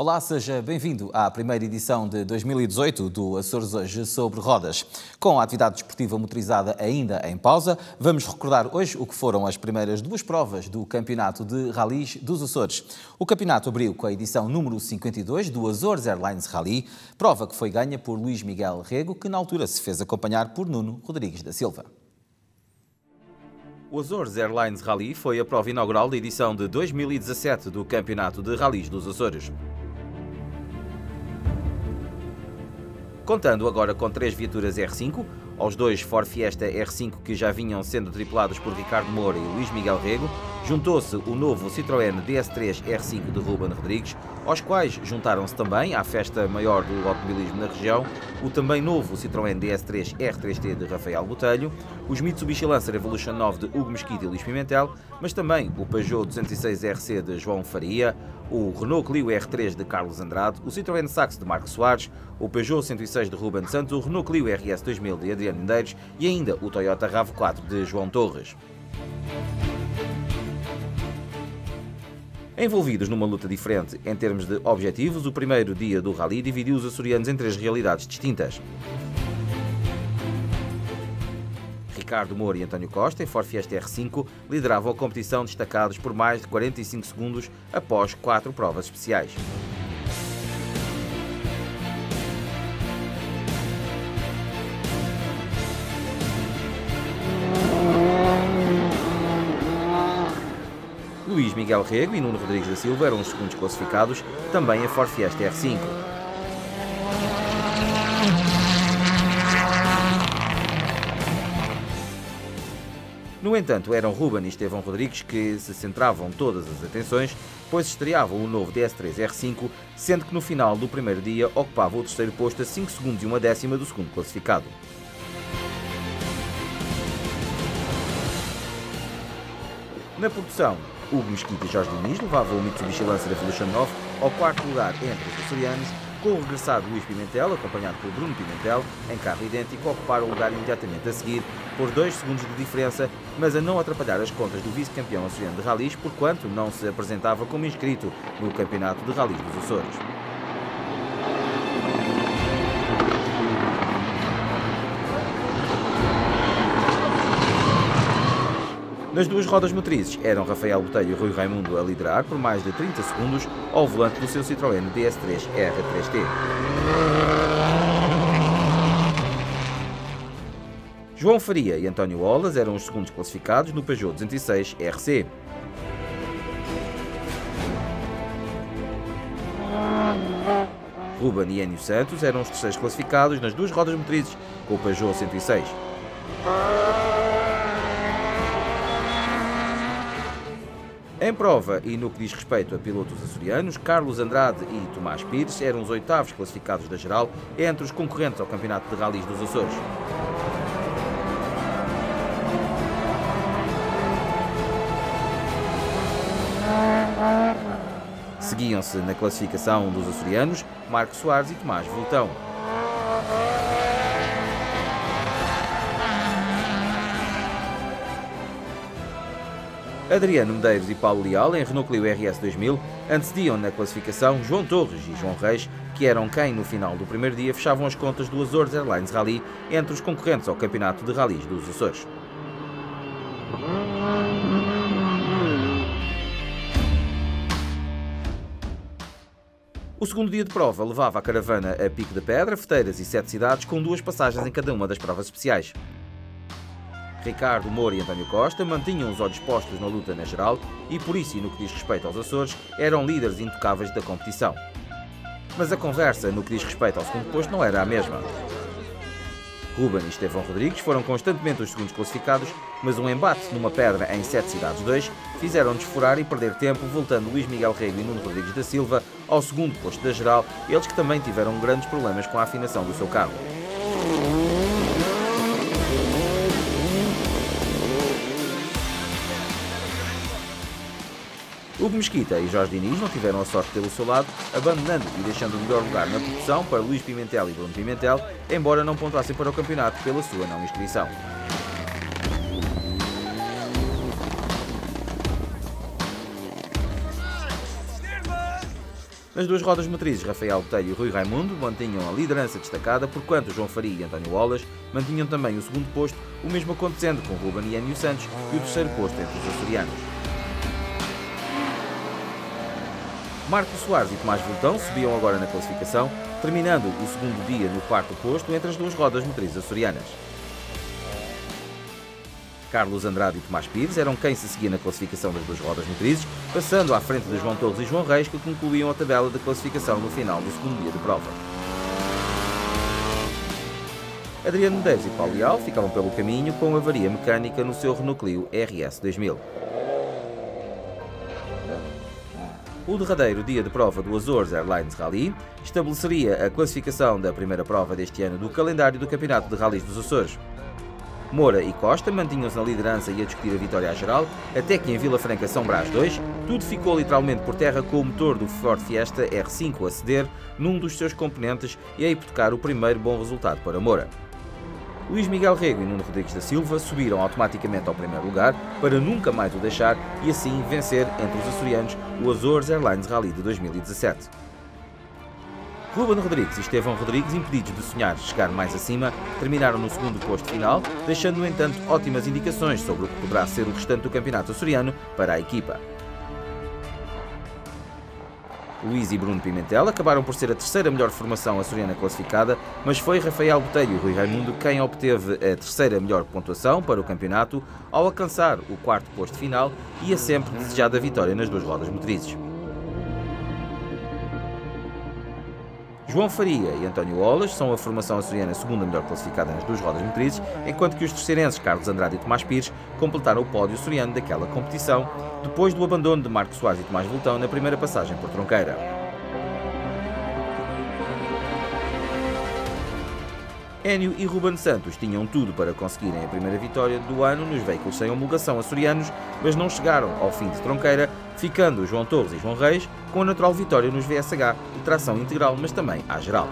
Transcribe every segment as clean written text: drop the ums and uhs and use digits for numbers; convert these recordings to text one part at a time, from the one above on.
Olá, seja bem-vindo à primeira edição de 2018 do Açores Hoje sobre Rodas. Com a atividade desportiva motorizada ainda em pausa, vamos recordar hoje o que foram as primeiras duas provas do Campeonato de Rallys dos Açores. O campeonato abriu com a edição número 52 do Azores Airlines Rally, prova que foi ganha por Luís Miguel Rego, que na altura se fez acompanhar por Nuno Rodrigues da Silva. O Azores Airlines Rally foi a prova inaugural da edição de 2017 do Campeonato de Rallys dos Açores. Contando agora com 3 viaturas R5, aos 2 Ford Fiesta R5 que já vinham sendo tripulados por Ricardo Moura e Luís Miguel Rego, juntou-se o novo Citroën DS3 R5 de Ruben Rodrigues, aos quais juntaram-se também, à festa maior do automobilismo na região, o também novo Citroën DS3 R3T de Rafael Botelho, os Mitsubishi Lancer Evolution 9 de Hugo Mesquita e Luís Pimentel, mas também o Peugeot 206 RC de João Faria, o Renault Clio R3 de Carlos Andrade, o Citroën Saxo de Marco Soares, o Peugeot 106 de Ruben Santos, o Renault Clio RS 2000 de Adriano Medeiros e ainda o Toyota RAV4 de João Torres. Envolvidos numa luta diferente em termos de objetivos, o primeiro dia do rally dividiu os açorianos em 3 realidades distintas. Ricardo Moura e António Costa, em Ford Fiesta R5, lideravam a competição destacados por mais de 45 segundos após 4 provas especiais. Luís Miguel Rego e Nuno Rodrigues da Silva eram os segundos classificados, também a Ford Fiesta R5. No entanto, eram Ruben e Estevão Rodrigues que se centravam todas as atenções, pois estreavam o novo DS3 R5, sendo que no final do primeiro dia ocupava o terceiro posto a 5 segundos e 1/10 do segundo classificado. Na produção, Hugo Mesquita e Jorge Diniz levavam o Mitsubishi Lancer Evolution 9 ao quarto lugar entre os açorianos, com o regressado Luís Pimentel, acompanhado por Bruno Pimentel, em carro idêntico, ocupar o lugar imediatamente a seguir, por 2 segundos de diferença, mas a não atrapalhar as contas do vice-campeão açoriano de rallies, porquanto não se apresentava como inscrito no Campeonato de Rallys dos Açores. Nas duas rodas motrizes eram Rafael Botelho e Rui Raimundo a liderar por mais de 30 segundos ao volante do seu Citroën DS3 R3T. João Faria e António Olas eram os segundos classificados no Peugeot 206 RC. Ruben e Enio Santos eram os terceiros classificados nas duas rodas motrizes com o Peugeot 106. Em prova e no que diz respeito a pilotos açorianos, Carlos Andrade e Tomás Pires eram os 8º classificados da geral entre os concorrentes ao Campeonato de Rallys dos Açores. Seguiam-se na classificação dos açorianos Marco Soares e Tomás Voltão. Adriano Medeiros e Paulo Leal, em Renault Clio RS 2000, antecediam na classificação João Torres e João Reis, que eram quem, no final do primeiro dia, fechavam as contas do Azores Airlines Rally entre os concorrentes ao Campeonato de Rallys dos Açores. O segundo dia de prova levava a caravana a Pico da Pedra, Feteiras e 7 cidades, com 2 passagens em cada uma das provas especiais. Ricardo Moura e António Costa mantinham os olhos postos na luta na geral e, por isso e no que diz respeito aos Açores, eram líderes intocáveis da competição. Mas a conversa no que diz respeito ao segundo posto não era a mesma. Ruben e Estevão Rodrigues foram constantemente os segundos classificados, mas um embate numa pedra em 7 cidades 2 fizeram desforar e perder tempo, voltando Luís Miguel Rego e Nuno Rodrigues da Silva ao segundo posto da geral, eles que também tiveram grandes problemas com a afinação do seu carro. Hugo Mesquita e Jorge Diniz não tiveram a sorte pelo seu lado, abandonando e deixando o melhor lugar na produção para Luís Pimentel e Bruno Pimentel, embora não pontuassem para o campeonato pela sua não inscrição. Nas duas rodas motrizes, Rafael Botelho e Rui Raimundo mantinham a liderança destacada, porquanto João Faria e António Olas mantinham também o segundo posto, o mesmo acontecendo com Ruben e Enio Santos e o terceiro posto entre os açorianos. Marco Soares e Tomás Viltão subiam agora na classificação, terminando o segundo dia no quarto posto entre as duas rodas motrizes açorianas. Carlos Andrade e Tomás Pires eram quem se seguia na classificação das duas rodas motrizes, passando à frente de João Torres e João Reis, que concluíam a tabela de classificação no final do segundo dia de prova. Adriano Medeiros e Paulo Leal ficavam pelo caminho com avaria mecânica no seu Renault Clio RS 2000. O derradeiro dia de prova do Azores Airlines Rally estabeleceria a classificação da primeira prova deste ano do calendário do Campeonato de Rallys dos Açores. Moura e Costa mantinham-se na liderança e a discutir a vitória à geral, até que em Vila Franca São Brás 2, tudo ficou literalmente por terra com o motor do Ford Fiesta R5 a ceder num dos seus componentes e a hipotecar o primeiro bom resultado para Moura. Luís Miguel Rego e Nuno Rodrigues da Silva subiram automaticamente ao primeiro lugar para nunca mais o deixar e assim vencer entre os açorianos o Azores Airlines Rally de 2017. Ruben Rodrigues e Estevão Rodrigues, impedidos de sonhar chegar mais acima, terminaram no segundo posto final, deixando, no entanto, ótimas indicações sobre o que poderá ser o restante do campeonato açoriano para a equipa. Luís e Bruno Pimentel acabaram por ser a terceira melhor formação açoriana classificada, mas foi Rafael Botelho e Rui Raimundo quem obteve a terceira melhor pontuação para o campeonato ao alcançar o quarto posto final e a sempre desejada vitória nas duas rodas motrizes. João Faria e António Olas são a formação açoriana segunda melhor classificada nas duas rodas motrizes, enquanto que os terceirenses Carlos Andrade e Tomás Pires completaram o pódio açoriano daquela competição, depois do abandono de Marco Soares e Tomás Viltão na primeira passagem por Tronqueira. Enio e Ruben Santos tinham tudo para conseguirem a primeira vitória do ano nos veículos sem homologação açorianos, mas não chegaram ao fim de Tronqueira, ficando João Torres e João Reis com a natural vitória nos VSH de tração integral, mas também à geral.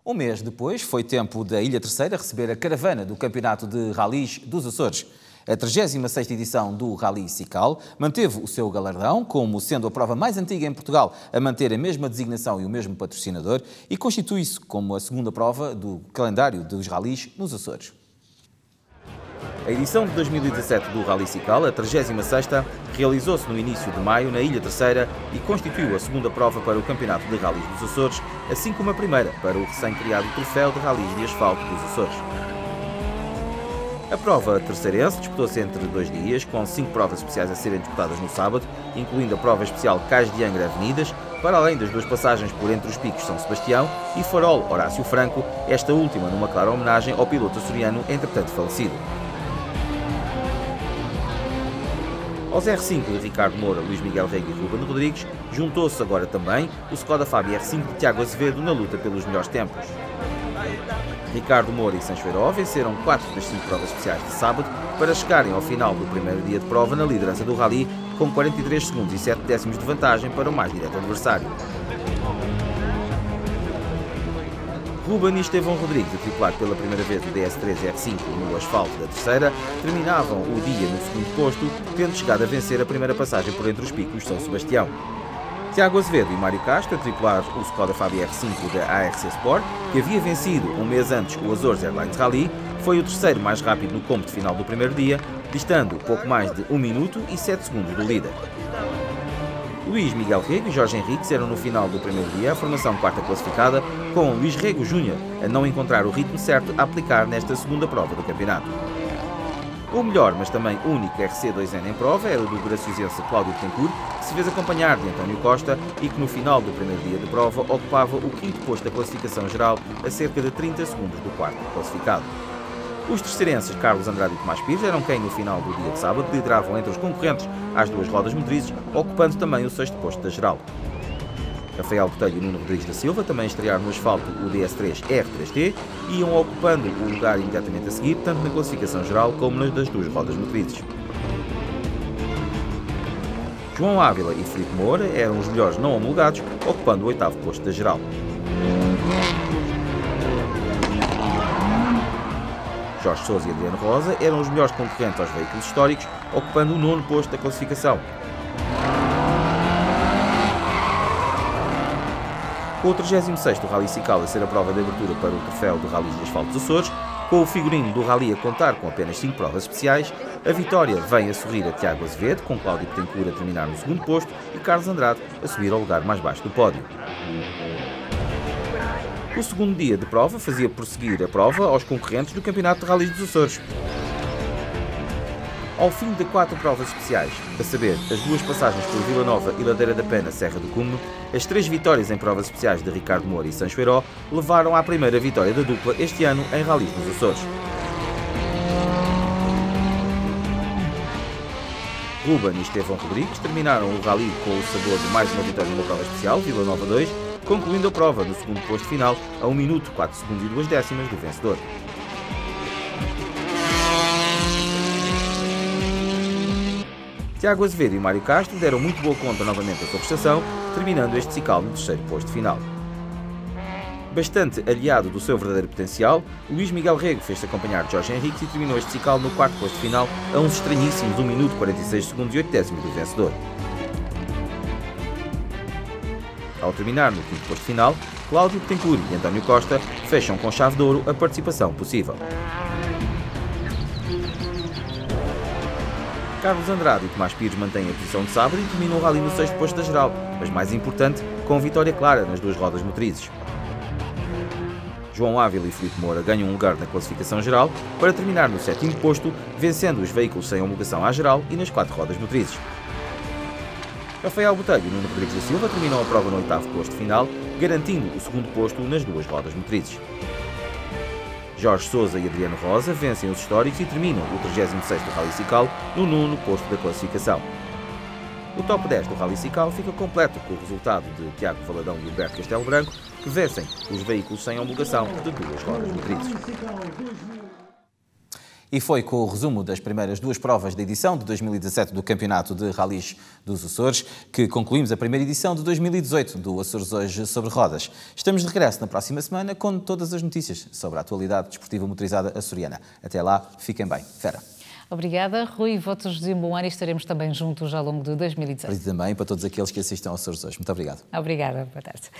Um mês depois, foi tempo da Ilha Terceira receber a caravana do Campeonato de Rallys dos Açores. A 36ª edição do Rally Sical manteve o seu galardão, como sendo a prova mais antiga em Portugal a manter a mesma designação e o mesmo patrocinador, e constitui-se como a segunda prova do calendário dos rallies nos Açores. A edição de 2017 do Rally Sical, a 36ª, realizou-se no início de maio na Ilha Terceira e constituiu a segunda prova para o Campeonato de Rallys dos Açores, assim como a primeira para o recém-criado Troféu de Rallys de Asfalto dos Açores. A prova terceirense disputou-se entre 2 dias, com 5 provas especiais a serem disputadas no sábado, incluindo a prova especial Cais de Angra Avenidas, para além das 2 passagens por Entre os Picos São Sebastião e Farol Horácio Franco, esta última numa clara homenagem ao piloto açoriano entretanto falecido. Aos R5 de Ricardo Moura, Luís Miguel Rego e Ruben Rodrigues, juntou-se agora também o Skoda Fabia R5 de Tiago Azevedo na luta pelos melhores tempos. Ricardo Moura e Sancho Veró venceram 4 das 5 provas especiais de sábado para chegarem ao final do primeiro dia de prova na liderança do Rally com 43 segundos e 7 décimos de vantagem para o mais direto adversário. Ruben e Estevão Rodrigues, a tripular pela primeira vez o DS3 R5 no asfalto da terceira, terminavam o dia no segundo posto, tendo chegado a vencer a primeira passagem por Entre os Picos São Sebastião. Tiago Azevedo e Mário Castro, a tripular o Skoda Fabia R5 da ARC Sport, que havia vencido um mês antes o Azores Airlines Rally, foi o terceiro mais rápido no cômputo final do primeiro dia, distando pouco mais de 1 minuto e 7 segundos do líder. Luís Miguel Rego e Jorge Henriques eram no final do primeiro dia a formação quarta classificada, com Luís Rego Júnior a não encontrar o ritmo certo a aplicar nesta segunda prova do campeonato. O melhor, mas também único RC2N em prova era o do graciosense Cláudio Betancourt, que se fez acompanhar de António Costa e que no final do primeiro dia de prova ocupava o 5º posto da classificação geral a cerca de 30 segundos do quarto classificado. Os terceirenses Carlos Andrade e Tomás Pires eram quem no final do dia de sábado lideravam entre os concorrentes às 2 rodas motrizes, ocupando também o 6º posto da geral. Rafael Botelho e Nuno Rodrigues da Silva também estrearam no asfalto o DS3 R3T e iam ocupando o lugar imediatamente a seguir, tanto na classificação geral como nas das 2 rodas motrizes. João Ávila e Filipe Moura eram os melhores não homologados, ocupando o 8º posto da geral. Jorge Sousa e Adriano Rosa eram os melhores concorrentes aos veículos históricos, ocupando o 9º posto da classificação. Com o 36º Rally Cical a ser a prova de abertura para o troféu de Rallys de Asfalto dos Açores, com o figurino do Rally a contar com apenas 5 provas especiais, a vitória vem a sorrir a Tiago Azevedo, com Cláudio Betancourt a terminar no segundo posto e Carlos Andrade a subir ao lugar mais baixo do pódio. O segundo dia de prova fazia prosseguir a prova aos concorrentes do Campeonato de Rallys dos Açores. Ao fim de 4 provas especiais, a saber, as 2 passagens por Vila Nova e Ladeira da Pena, Serra do Cume, as 3 vitórias em provas especiais de Ricardo Moura e Sancho Heiró levaram à primeira vitória da dupla este ano em Rallys dos Açores. Ruben e Estevão Rodrigues terminaram o Rally com o sabor de mais uma vitória numa prova especial, Vila Nova 2, concluindo a prova no segundo posto final a 1 minuto, 4 segundos e 2 décimas do vencedor. Tiago Azevedo e Mário Castro deram muito boa conta novamente da sua prestação, terminando este Cical no terceiro posto final. Bastante aliado do seu verdadeiro potencial, Luís Miguel Rego fez-se acompanhar de Jorge Henriques e terminou este Cical no quarto posto final a uns estranhíssimos 1 minuto, 46 segundos e 8 décimos do vencedor. Ao terminar no quinto posto final, Cláudio Betancourt e António Costa fecham com chave de ouro a participação possível. Carlos Andrade e Tomás Pires mantêm a posição de sábado e terminam o Rally no sexto posto da geral, mas mais importante, com vitória clara nas 2 rodas motrizes. João Ávila e Filipe Moura ganham um lugar na classificação geral para terminar no 7º posto, vencendo os veículos sem homologação à geral e nas 4 rodas motrizes. Rafael Botelho e Nuno Rodrigues da Silva terminam a prova no 8º posto final, garantindo o 2º posto nas 2 rodas motrizes. Jorge Sousa e Adriano Rosa vencem os históricos e terminam o 36º Rally Cical no 9º posto da classificação. O top 10 do Rally Cical fica completo com o resultado de Tiago Valadão e Humberto Castelo Branco, que vencem os veículos sem homologação de 2 rodas motrizes. E foi com o resumo das primeiras 2 provas da edição de 2017 do Campeonato de Rallys dos Açores que concluímos a primeira edição de 2018 do Açores Hoje sobre Rodas. Estamos de regresso na próxima semana com todas as notícias sobre a atualidade desportiva motorizada açoriana. Até lá, fiquem bem. Fera. Obrigada, Rui. Votos de um bom ano e estaremos também juntos ao longo de 2018. E também para todos aqueles que assistam ao Açores Hoje. Muito obrigado. Obrigada. Boa tarde.